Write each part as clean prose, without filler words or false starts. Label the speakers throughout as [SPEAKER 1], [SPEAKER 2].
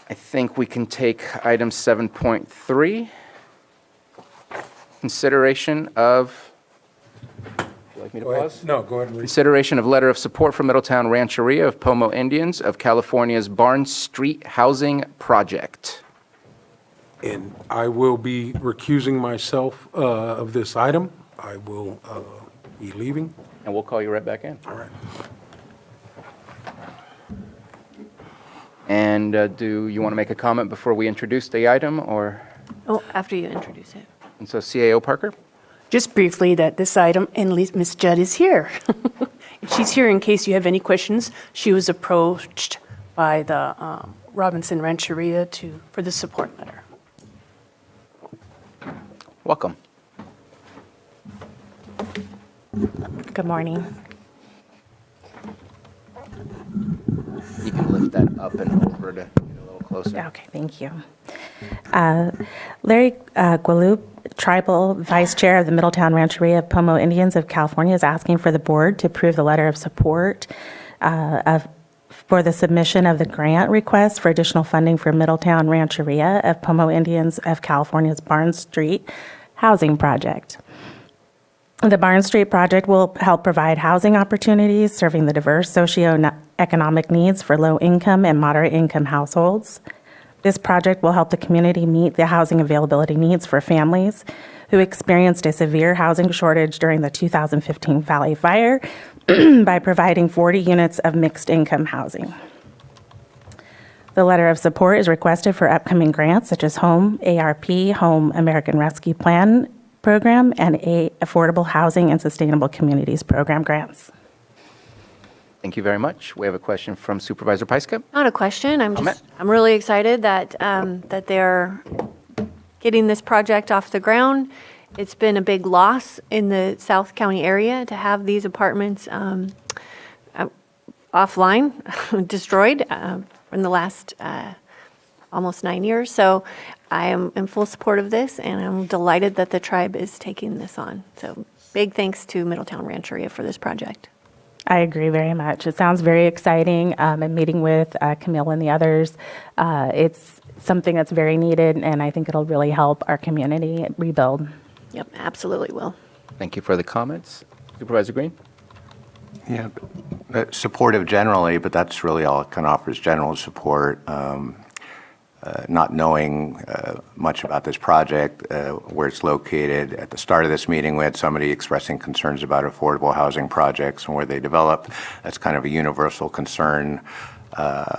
[SPEAKER 1] I think we can take item 7.3, consideration of, would you like me to
[SPEAKER 2] Go ahead.
[SPEAKER 1] pause?
[SPEAKER 2] No, go ahead and read.
[SPEAKER 1] Consideration of letter of support for Middletown Rancheria of Pomo Indians of California's Barnes Street Housing Project.
[SPEAKER 2] And I will be recusing myself of this item. I will be leaving.
[SPEAKER 1] And we'll call you right back in.
[SPEAKER 2] All right.
[SPEAKER 1] And do you want to make a comment before we introduce the item, or?
[SPEAKER 3] Oh, after you introduce it.
[SPEAKER 1] And so CAO Parker?
[SPEAKER 4] Just briefly, that this item, and Ms. Judd is here. She's here in case you have any questions. She was approached by the Robinson Rancheria for the support letter.
[SPEAKER 1] Welcome.
[SPEAKER 5] Good morning.
[SPEAKER 1] You can lift that up and over to get a little closer.
[SPEAKER 5] Okay, thank you. Larry Gualup, Tribal Vice Chair of the Middletown Rancheria of Pomo Indians of California, is asking for the board to approve the letter of support for the submission of the grant request for additional funding for Middletown Rancheria of Pomo Indians of California's Barnes Street Housing Project. The Barnes Street project will help provide housing opportunities serving the diverse socioeconomic needs for low-income and moderate-income households. This project will help the community meet the housing availability needs for families who experienced a severe housing shortage during the 2015 Valley Fire by providing 40 units of mixed-income housing. The letter of support is requested for upcoming grants such as Home ARP, Home American Rescue Plan Program, and Affordable Housing and Sustainable Communities Program grants.
[SPEAKER 1] Thank you very much. We have a question from Supervisor Pyska.
[SPEAKER 3] Not a question.
[SPEAKER 1] Comment.
[SPEAKER 3] I'm really excited that that they're getting this project off the ground. It's been a big loss in the South County area to have these apartments offline, destroyed in the last almost 9 years. So I am in full support of this, and I'm delighted that the tribe is taking this on. So big thanks to Middletown Rancheria for this project.
[SPEAKER 5] I agree very much. It sounds very exciting. And meeting with Camille and the others, it's something that's very needed, and I think it'll really help our community rebuild.
[SPEAKER 3] Yep, absolutely will.
[SPEAKER 1] Thank you for the comments. Supervisor Green?
[SPEAKER 6] Yeah, supportive generally, but that's really all it can offer is general support. Not knowing much about this project, where it's located. At the start of this meeting, we had somebody expressing concerns about affordable housing projects and where they develop. That's kind of a universal concern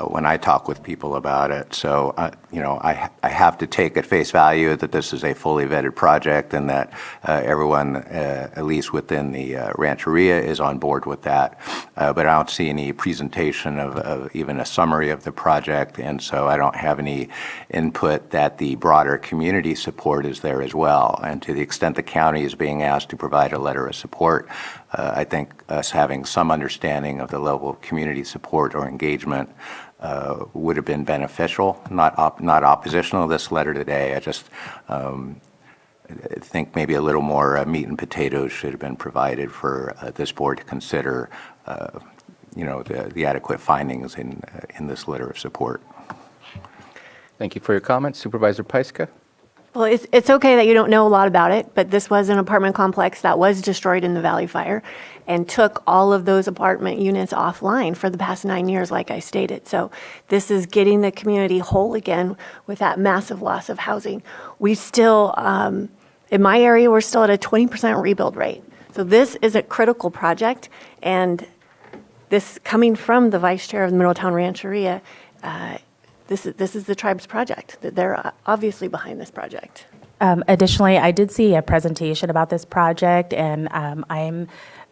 [SPEAKER 6] when I talk with people about it. So, I have to take at face value that this is a fully vetted project and that everyone, at least within the Rancheria, is on board with that. But I don't see any presentation of even a summary of the project, and so I don't have any input that the broader community support is there as well. And to the extent the county is being asked to provide a letter of support, I think us having some understanding of the level of community support or engagement would have been beneficial, not oppositional to this letter today. I just think maybe a little more meat and potatoes should have been provided for this board to consider, the adequate findings in this letter of support.
[SPEAKER 1] Thank you for your comments. Supervisor Pyska?
[SPEAKER 3] Well, it's okay that you don't know a lot about it, but this was an apartment complex that was destroyed in the Valley Fire and took all of those apartment units offline for the past 9 years, like I stated. So this is getting the community whole again with that massive loss of housing. We still, in my area, we're still at a 20% rebuild rate. So this is a critical project, and this coming from the vice chair of the Middletown Rancheria, this is the tribe's project. They're obviously behind this project.
[SPEAKER 5] Additionally, I did see a presentation about this project, and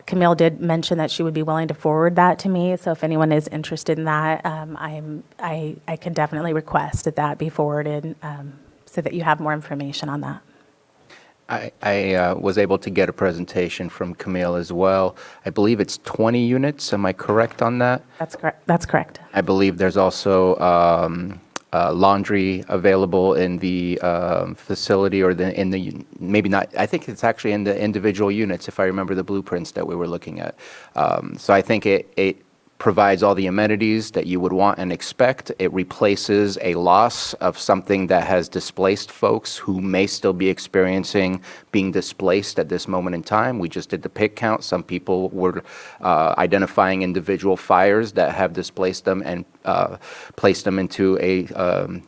[SPEAKER 5] Camille did mention that she would be willing to forward that to me. So if anyone is interested in that, I can definitely request that be forwarded so that you have more information on that.
[SPEAKER 1] I was able to get a presentation from Camille as well. I believe it's 20 units. Am I correct on that?
[SPEAKER 5] That's correct. That's correct.
[SPEAKER 1] I believe there's also laundry available in the facility, or maybe not. I think it's actually in the individual units, if I remember the blueprints that we were looking at. So I think it provides all the amenities that you would want and expect. It replaces a loss of something that has displaced folks who may still be experiencing being displaced at this moment in time. We just did the pig count. Some people were identifying individual fires that have displaced them and placed them into a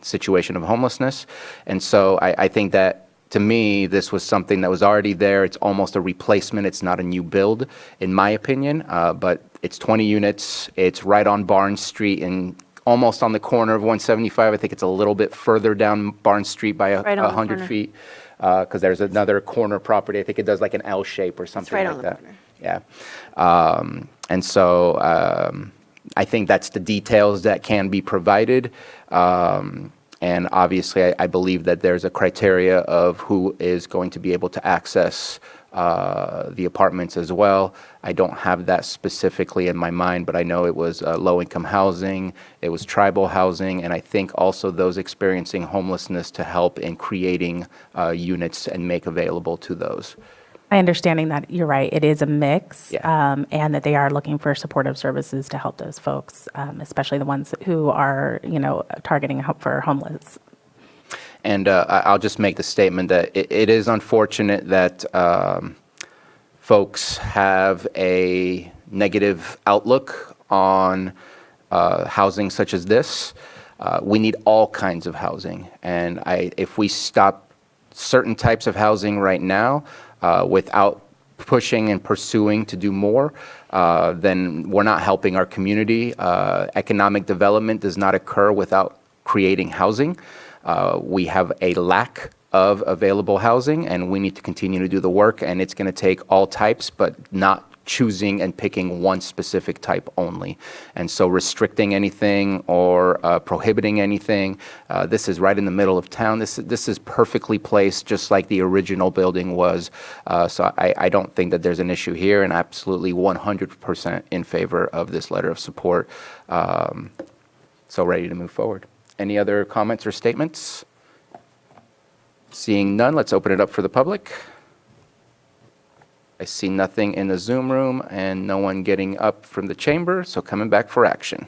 [SPEAKER 1] situation of homelessness. And so I think that, to me, this was something that was already there. It's almost a replacement. It's not a new build, in my opinion, but it's 20 units. It's right on Barnes Street and almost on the corner of 175. I think it's a little bit further down Barnes Street by
[SPEAKER 3] Right on the
[SPEAKER 1] 100
[SPEAKER 3] corner.
[SPEAKER 1] feet, because there's another corner property. I think it does like an L shape or something
[SPEAKER 3] right
[SPEAKER 1] like
[SPEAKER 3] on the
[SPEAKER 1] that.
[SPEAKER 3] corner.
[SPEAKER 1] Yeah. And so I think that's the details that can be provided. And obviously, I believe that there's a criteria of who is going to be able to access the apartments as well. I don't have that specifically in my mind, but I know it was low-income housing, it was tribal housing, and I think also those experiencing homelessness to help in creating units and make available to those.
[SPEAKER 5] My understanding that you're right, it is a mix,
[SPEAKER 1] Yeah.
[SPEAKER 5] and that they are looking for supportive services to help those folks, especially the ones who are, targeting help for homeless.
[SPEAKER 1] And I'll just make the statement that it is unfortunate that folks have a negative outlook on housing such as this. We need all kinds of housing. And if we stop certain types of housing right now without pushing and pursuing to do more, then we're not helping our community. Economic development does not occur without creating housing. We have a lack of available housing, and we need to continue to do the work, and it's going to take all types, but not choosing and picking one specific type only. And so restricting anything or prohibiting anything, this is right in the middle of town. This is perfectly placed, just like the original building was. So I don't think that there's an issue here, and absolutely 100% in favor of this letter of support. So ready to move forward. Any other comments or statements? Seeing none, let's open it up for the public. I see nothing in the Zoom room and no one getting up from the chamber, so coming back for action.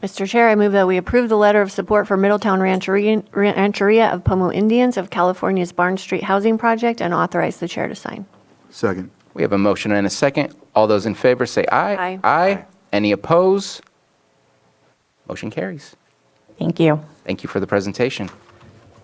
[SPEAKER 3] Mr. Chair, I move that we approve the letter of support for Middletown Rancheria of Pomo Indians of California's Barnes Street Housing Project and authorize the chair to sign.
[SPEAKER 7] Second.
[SPEAKER 1] We have a motion and a second. All those in favor say aye.
[SPEAKER 3] Aye.
[SPEAKER 1] Aye. Any opposed? Motion carries.
[SPEAKER 5] Thank you.
[SPEAKER 1] Thank you for the presentation.